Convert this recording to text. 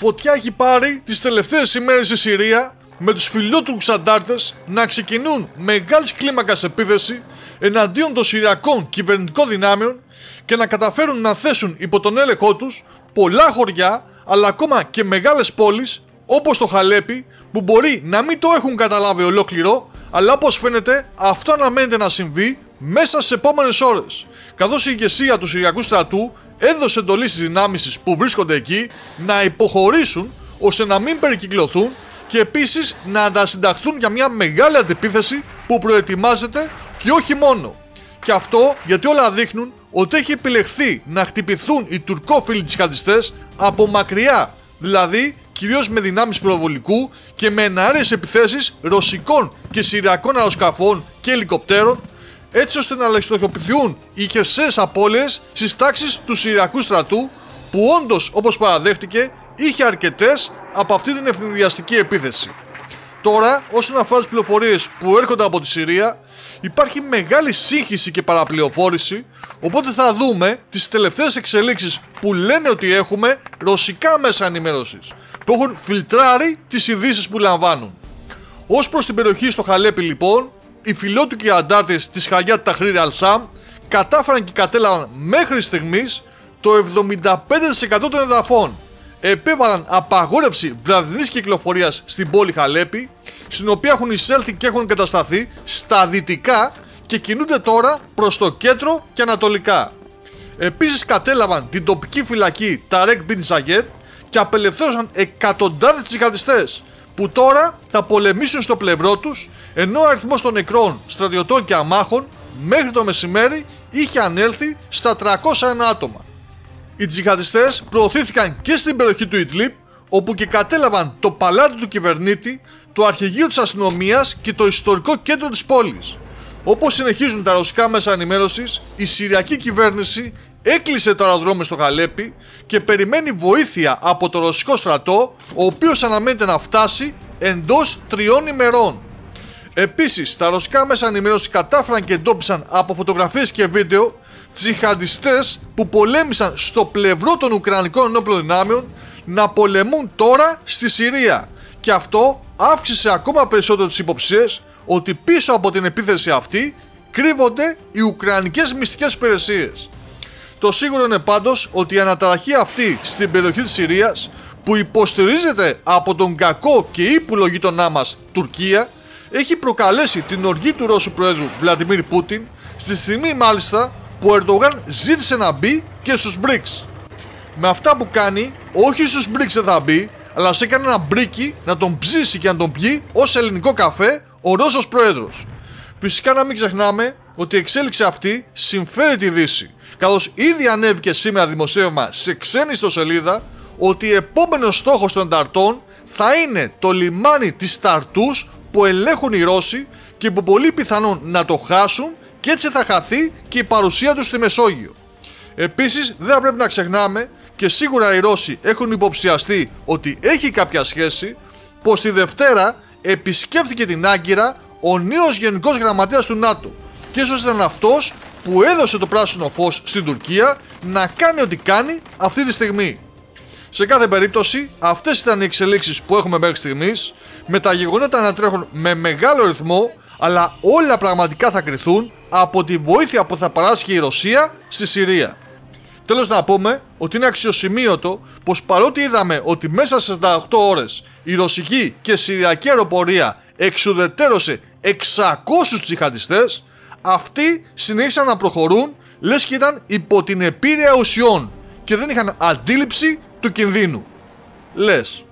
Φωτιά έχει πάρει τις τελευταίες ημέρες στη Συρία, με τους φιλότουρκους αντάρτες να ξεκινούν μεγάλης κλίμακας επίθεση εναντίον των Συριακών κυβερνητικών δυνάμεων και να καταφέρουν να θέσουν υπό τον έλεγχό τους πολλά χωριά, αλλά ακόμα και μεγάλες πόλεις όπως το Χαλέπι, που μπορεί να μην το έχουν καταλάβει ολόκληρο, αλλά όπως φαίνεται αυτό αναμένεται να συμβεί μέσα στις επόμενες ώρες, καθώς η ηγεσία του Συριακού στρατού έδωσε εντολή στις δυνάμεις που βρίσκονται εκεί να υποχωρήσουν ώστε να μην περικυκλωθούν και επίσης να αντασυνταχθούν για μια μεγάλη αντεπίθεση που προετοιμάζεται, και όχι μόνο. Και αυτό γιατί όλα δείχνουν ότι έχει επιλεχθεί να χτυπηθούν οι τουρκόφιλοι τζιχαντιστές από μακριά, δηλαδή κυρίως με δυνάμεις πυροβολικού και με εναέρειες επιθέσεις ρωσικών και συριακών αεροσκαφών και ελικοπτέρων, έτσι ώστε να λεξιτοχοποιηθούν οι χερσαίες απώλειες στις τάξεις του Συριακού στρατού, που όντως, όπως παραδέχτηκε, είχε αρκετές από αυτή την ευθυνδιαστική επίθεση. Τώρα, όσον αφορά τις πληροφορίες που έρχονται από τη Συρία, υπάρχει μεγάλη σύγχυση και παραπληροφόρηση, οπότε θα δούμε τις τελευταίες εξελίξεις που λένε ότι έχουμε ρωσικά μέσα ενημέρωσης, που έχουν φιλτράρει τις ειδήσεις που λαμβάνουν. Ως προς την περιοχή στο Χαλέπι, λοιπόν, οι φιλότουρκοι αντάρτες της Χαγιάτ Ταχρήρ Αλ-Σάμ κατάφεραν και κατέλαβαν μέχρι στιγμής το 75% των εδαφών. Επέβαλαν απαγόρευση βραδινής κυκλοφορίας στην πόλη Χαλέπι, στην οποία έχουν εισέλθει και έχουν εγκατασταθεί στα δυτικά και κινούνται τώρα προς το κέντρο και ανατολικά. Επίσης κατέλαβαν την τοπική φυλακή Ταρέκ Μπιν Ζαγέτ και απελευθέρωσαν εκατοντάδες τζιχαντιστές που τώρα θα πολεμήσουν στο πλευρό τους, ενώ ο αριθμός των νεκρών στρατιωτών και αμάχων μέχρι το μεσημέρι είχε ανέλθει στα 301 άτομα. Οι τζιχαντιστές προωθήθηκαν και στην περιοχή του Ιντλίπ, όπου και κατέλαβαν το παλάτι του κυβερνήτη, το αρχηγείο της αστυνομίας και το ιστορικό κέντρο της πόλης. Όπως συνεχίζουν τα ρωσικά μέσα ενημέρωσης, η Συριακή κυβέρνηση έκλεισε το αεροδρόμιο στο Χαλέπι και περιμένει βοήθεια από το ρωσικό στρατό, ο οποίος αναμένεται να φτάσει εντός 3 ημερών. Επίσης, τα ρωσικά μέσα ενημέρωσης κατάφεραν και εντόπισαν από φωτογραφίες και βίντεο τζιχαντιστές που πολέμησαν στο πλευρό των Ουκρανικών ενόπλων δυνάμεων να πολεμούν τώρα στη Συρία, και αυτό αύξησε ακόμα περισσότερο τις υποψίες ότι πίσω από την επίθεση αυτή κρύβονται οι Ουκρανικές μυστικές υπηρεσίες. Το σίγουρο είναι πάντως ότι η αναταραχή αυτή στην περιοχή της Συρίας, που υποστηρίζεται από τον κακό και ύπουλο γείτονά μας Τουρκία, έχει προκαλέσει την οργή του Ρώσου Προέδρου Βλαντιμίρ Πούτιν, στη στιγμή μάλιστα που ο Ερντογάν ζήτησε να μπει και στους BRICS. Με αυτά που κάνει, όχι στους BRICS δεν θα μπει, αλλά σε έκανε ένα μπρίκι να τον ψήσει και να τον πιει ως ελληνικό καφέ ο Ρώσος Πρόεδρος. Φυσικά να μην ξεχνάμε ότι η εξέλιξη αυτή συμφέρει τη Δύση, καθώς ήδη ανέβηκε σήμερα δημοσίευμα σε ξένη ιστοσελίδα ότι επόμενος στόχος των ανταρτών θα είναι το λιμάνι της Ταρτούς που ελέγχουν οι Ρώσοι και που πολύ πιθανόν να το χάσουν, και έτσι θα χαθεί και η παρουσία τους στη Μεσόγειο. Επίσης δεν πρέπει να ξεχνάμε, και σίγουρα οι Ρώσοι έχουν υποψιαστεί ότι έχει κάποια σχέση, πως τη Δευτέρα επισκέφθηκε την Άγκυρα ο νέος Γενικός Γραμματέας του ΝΑΤΟ, και ίσως ήταν αυτός που έδωσε το πράσινο φως στην Τουρκία να κάνει ό,τι κάνει αυτή τη στιγμή. Σε κάθε περίπτωση, αυτές ήταν οι εξελίξεις που έχουμε μέχρι στιγμής, με τα γεγονότα να τρέχουν με μεγάλο ρυθμό, αλλά όλα πραγματικά θα κριθούν από τη βοήθεια που θα παράσχει η Ρωσία στη Συρία. Τέλος, να πούμε ότι είναι αξιοσημείωτο πως παρότι είδαμε ότι μέσα σε 48 ώρες η ρωσική και συριακή αεροπορία εξουδετερώσε 600 τζιχαντιστές, αυτοί συνέχισαν να προχωρούν λες και ήταν υπό την επίρρεια ουσιών και δεν είχαν αντίληψη του κινδύνου. Λες.